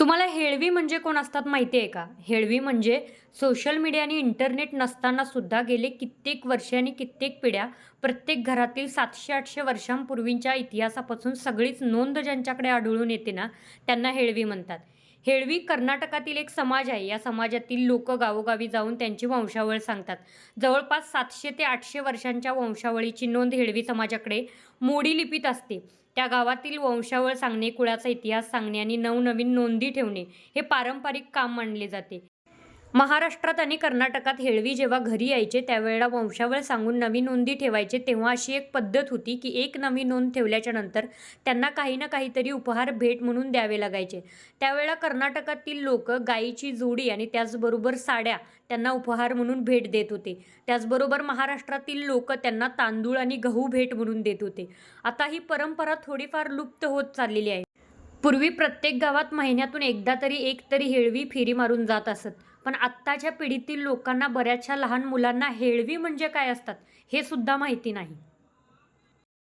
तुम्हाला हेळवी म्हणजे कोण असतात माहिती आहे का? हेळवी म्हणजे सोशल मीडिया आणि इंटरनेट नसताना सुद्धा गेले कित्येक वर्षे आणि कित्येक पिढ्या प्रत्येक घरातील 700-800 वर्षांपूर्वीच्या इतिहासापासून सगळीच नोंद ज्यांच्याकडे आढळून येते ना, त्यांना हेळवी म्हणतात. हेळवी कर्नाटकातील एक समाज आहे. या समाजातील लोकं गावोगावी जाऊन त्यांची वंशावळ सांगतात. जवळपास 700 ते 800 वर्षांच्या वंशावळीची नोंद हेळवी समाजाकडे मोडी लिपीत असते. त्या गावातील वंशावळ सांगणे, कुळाचा इतिहास सांगणे आणि नवनवीन नोंदी ठेवणे हे पारंपरिक काम मानले जाते. महाराष्ट्रात आणि कर्नाटकात हेळवी जेव्हा घरी यायचे त्यावेळेला वंशावळ सांगून नवी नोंदी ठेवायचे. तेव्हा अशी एक पद्धत होती की एक नवी नोंद ठेवल्याच्या नंतर त्यांना काही ना काहीतरी उपहार भेट म्हणून द्यावे लागायचे. त्यावेळेला कर्नाटकातील लोक गायीची जोडी आणि त्याचबरोबर साड्या त्यांना उपहार म्हणून भेट देत होते. त्याचबरोबर महाराष्ट्रातील लोक त्यांना तांदूळ आणि गहू भेट म्हणून देत होते. आता ही परंपरा थोडीफार लुप्त होत चाललेली आहे. पूर्वी प्रत्येक गावात महिन्यातून एकदा तरी एक तरी हेळवी फेरी मारून जात असत. पण आत्ताच्या पिढीतील लोकांना बऱ्याचशा लहान मुलांना हेळवी म्हणजे काय असतात हे सुद्धा माहिती नाही.